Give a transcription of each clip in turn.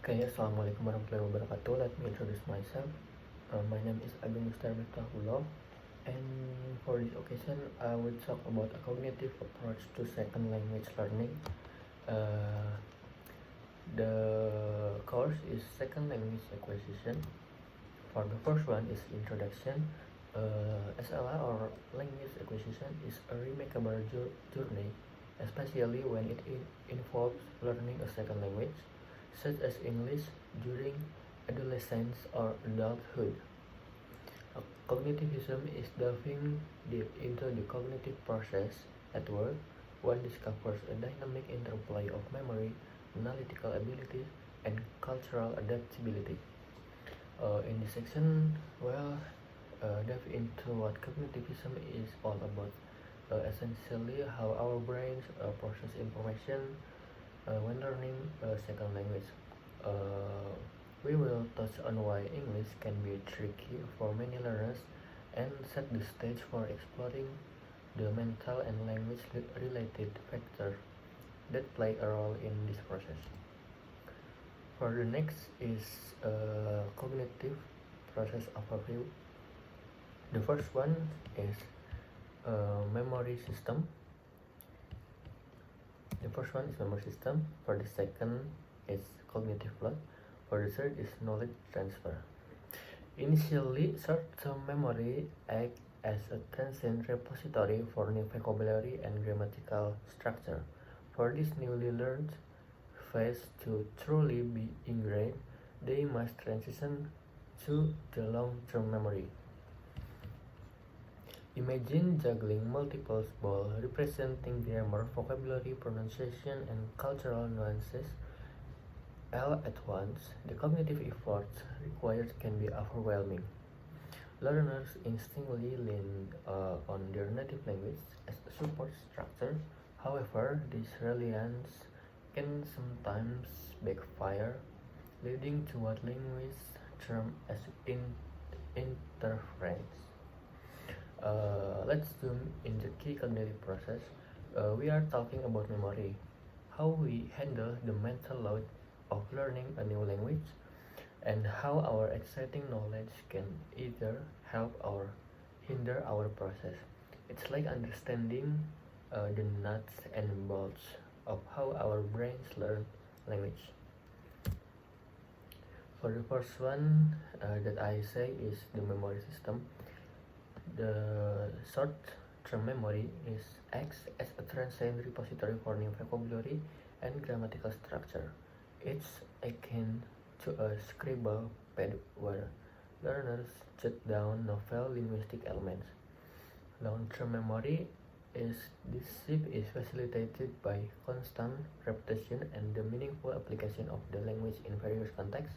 Okay, Assalamualaikum warahmatullahi wabarakatuh. Let me introduce myself. My name is Agung Mustarbetahullah, and for this occasion, I will talk about a cognitive approach to second language learning. Uh, the course is second language acquisition. For the first one is introduction. SLA or language acquisition is a remarkable journey, especially when it involves learning a second language, such as English, during adolescence or adulthood. Cognitivism is delving deep into the cognitive process at work. One discovers a dynamic interplay of memory, analytical ability, and cultural adaptability. In this section, dive into what cognitivism is all about. Essentially, how our brains process information when learning a second language. We will touch on why English can be tricky for many learners and set the stage for exploring the mental and language related factors that play a role in this process. For the next is cognitive process overview. The first one is memory system. For the second is cognitive flow. For the third is knowledge transfer. Initially, short-term memory acts as a transient repository for new vocabulary and grammatical structure. For this newly learned phase to truly be ingrained, they must transition to the long-term memory. Imagine juggling multiple balls representing grammar, vocabulary, pronunciation, and cultural nuances all at once. The cognitive effort required can be overwhelming. Learners instinctively lean on their native language as a support structure. However, this reliance can sometimes backfire, leading to what linguists term as interference. Let's zoom in the key cognitive process. We are talking about memory, how we handle the mental load of learning a new language, and how our exciting knowledge can either help or hinder our process. It's like understanding the nuts and bolts of how our brains learn language. For the first one that I say is the memory system. The short-term memory acts as a transient repository for new vocabulary and grammatical structure. It's akin to a scribble pad where learners jot down novel linguistic elements. Long-term memory is facilitated by constant repetition and the meaningful application of the language in various contexts.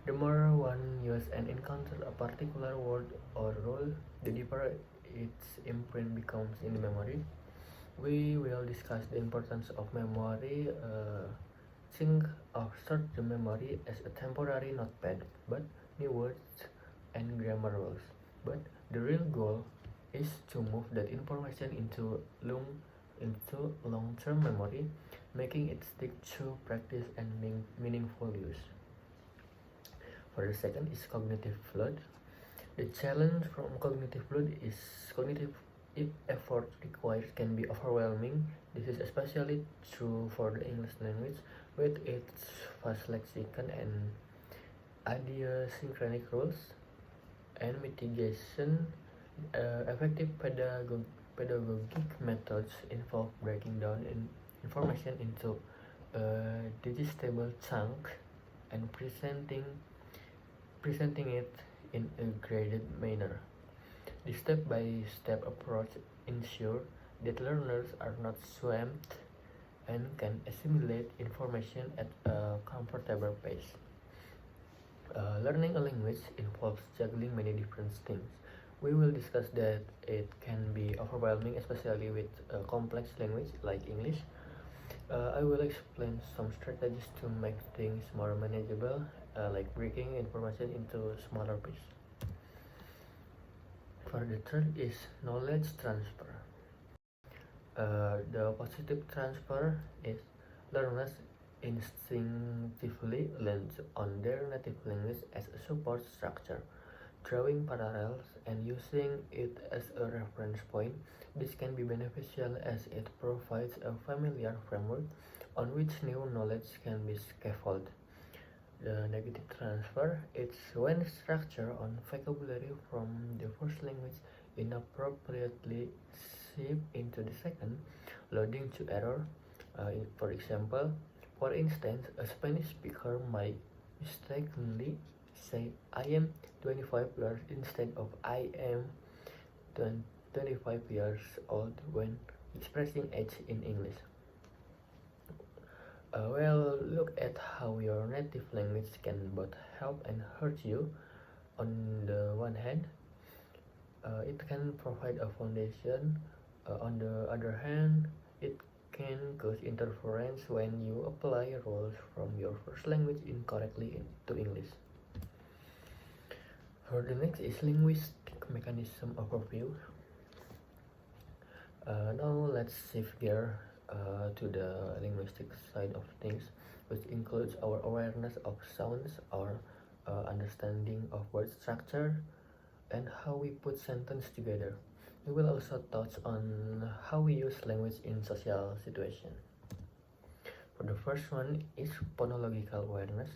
The more one uses and encounters a particular word or rule, the deeper its imprint becomes in the memory. We will discuss the importance of memory. Think of short-term memory as a temporary notepad, but new words and grammar rules. But the real goal is to move that information into long-term memory, making it stick through practice and meaningful use. For the second is cognitive flood. The challenge from cognitive flood is cognitive effort required can be overwhelming. This is especially true for the English language with its vast lexicon and idiosyncratic rules and mitigation. Effective pedagogic methods involve breaking down information into digestible chunks and presenting it in a graded manner. The step-by-step approach ensures that learners are not swamped and can assimilate information at a comfortable pace. Learning a language involves juggling many different things. We will discuss that it can be overwhelming, especially with a complex language like English. I will explain some strategies to make things more manageable, like breaking information into smaller pieces. For the third is knowledge transfer. The positive transfer is learners instinctively learns on their native language as a support structure. Drawing parallels and using it as a reference point, this can be beneficial as it provides a familiar framework on which new knowledge can be scaffolded. The negative transfer is when structure on vocabulary from the first language inappropriately seep into the second, leading to error. For example, for instance, a Spanish speaker might mistakenly say I am 25 years instead of I am 25 years old when expressing age in English. Well, look at how your native language can both help and hurt you. On the one hand, it can provide a foundation. On the other hand, it can cause interference when you apply rules from your first language incorrectly to English. For the next is linguistic mechanism overview. Now let's shift gear to the linguistic side of things, which includes our awareness of sounds, our understanding of word structure, and how we put sentences together. We will also touch on how we use language in social situations. For the first one is phonological awareness,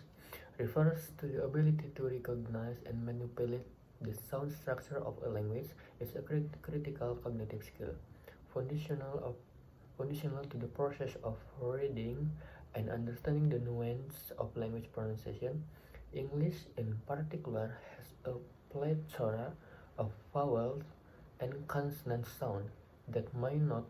refers to the ability to recognize and manipulate the sound structure of a language. Is a critical cognitive skill, foundational to the process of reading and understanding the nuance of language pronunciation. English, in particular, has a plethora of vowels and consonant sound that might not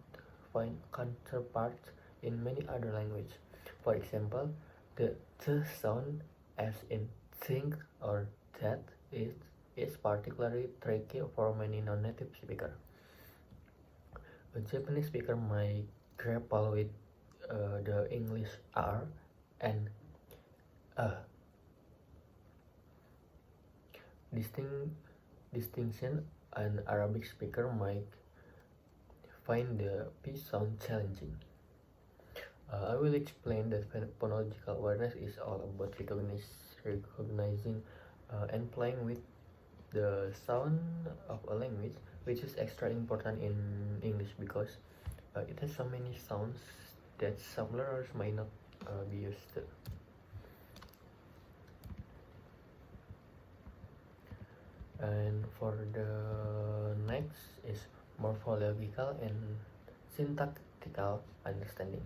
find counterparts in many other languages. For example, the th sound, as in think or that, is particularly tricky for many non-native speakers. A Japanese speaker might grapple with the English R and distinction. An Arabic speaker might find the P sound challenging. I will explain that phonological awareness is all about recognizing and playing with the sound of a language, which is extra important in English because it has so many sounds that some learners might not be used to. And for the next is morphological and syntactical understanding.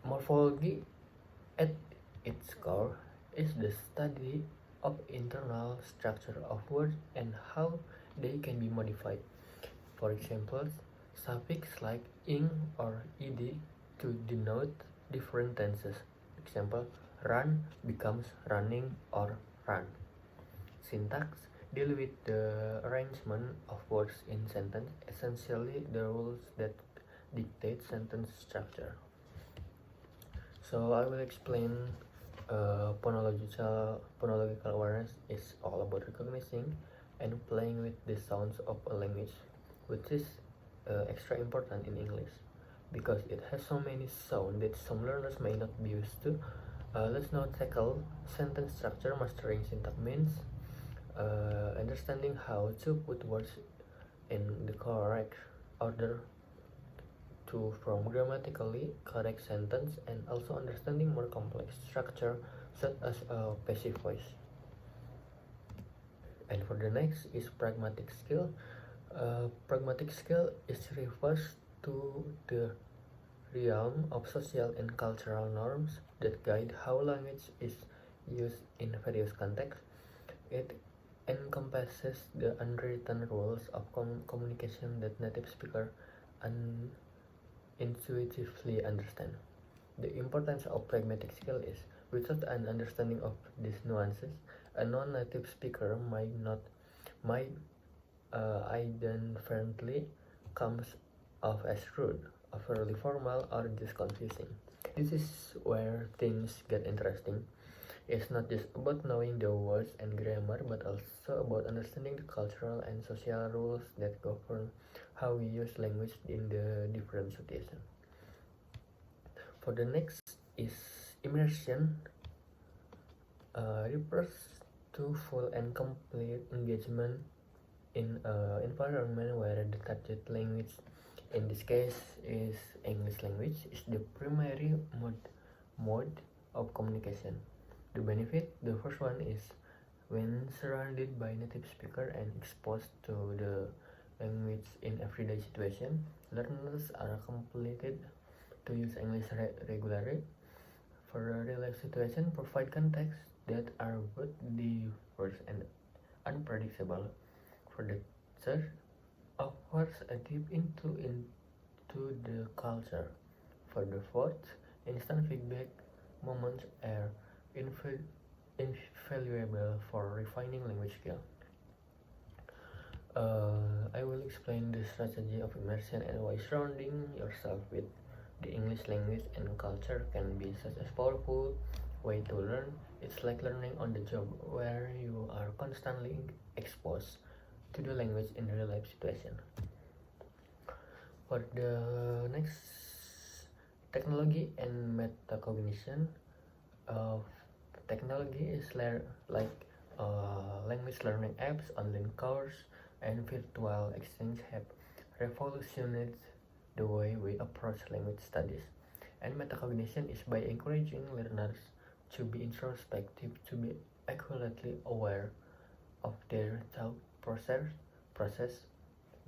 Morphology, at its core, is the study of internal structure of words and how they can be modified. For example, suffix like ing or ed to denote different tenses. Example, run becomes running or run. Syntax deal with the arrangement of words in sentence, essentially the rules that dictate sentence structure. So I will explain phonological awareness is all about recognizing and playing with the sounds of a language, which is extra important in English because it has so many sounds that some learners may not be used to. Let's now tackle sentence structure. Mastering syntax means understanding how to put words in the correct order to form grammatically correct sentence, and also understanding more complex structure such as a passive voice. And for the next is pragmatic skill. Pragmatic skill refers to the realm of social and cultural norms that guide how language is used in various contexts. It encompasses the unwritten rules of communication that native speakers intuitively understand. The importance of pragmatic skill is, without an understanding of these nuances, a non-native speaker might inadvertently comes off as rude, overly formal, or just confusing. This is where things get interesting. It's not just about knowing the words and grammar, but also about understanding the cultural and social rules that govern how we use language in the different situations. For the next is immersion refers to full and complete engagement in an environment where the target language, in this case is English language, is the primary mode of communication. The benefit, the first one is when surrounded by native speaker and exposed to the language in everyday situation, learners are compelled to use English regularly. For real life situation, provide context that are both diverse and unpredictable. For the third, offers a deep into the culture. For the fourth, instant feedback moments are invaluable for refining language skill. I will explain the strategy of immersion and why surrounding yourself with the English language and culture can be such a powerful way to learn. It's like learning on the job where you are constantly exposed to the language in real life situation. For the next, technology and metacognition. Technology is like language learning apps, online course, and virtual exchange have revolutionized the way we approach language studies. And metacognition is by encouraging learners to be introspective, to be accurately aware of their thought process.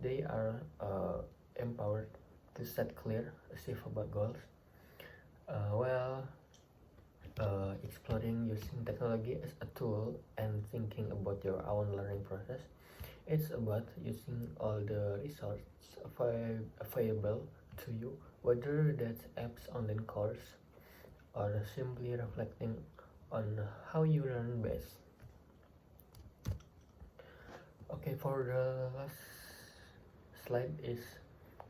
They are empowered to set clear, achievable goals. Exploring using technology as a tool and thinking about your own learning process, it's about using all the resources available to you, whether that's apps, online course, or simply reflecting on how you learn best. Okay, for the last slide is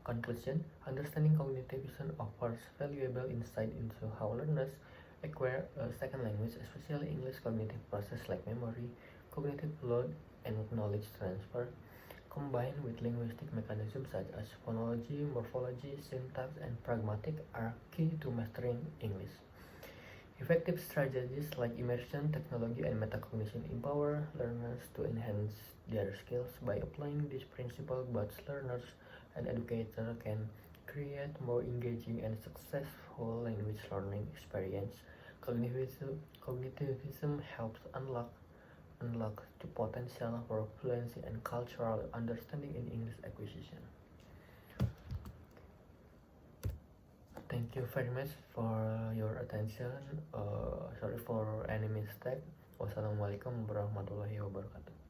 conclusion. Understanding cognitive vision offers valuable insight into how learners acquire a second language, especially English cognitive process like memory, cognitive load, and knowledge transfer, combined with linguistic mechanisms such as phonology, morphology, syntax, and pragmatic are key to mastering English. Effective strategies like immersion, technology, and metacognition empower learners to enhance their skills. By applying these principles, both learners and educators can create more engaging and successful language learning experience. Cognitivism helps unlock the potential for fluency and cultural understanding in English acquisition. Thank you very much for your attention. Sorry for any mistake. Wassalamualaikum warahmatullahi wabarakatuh.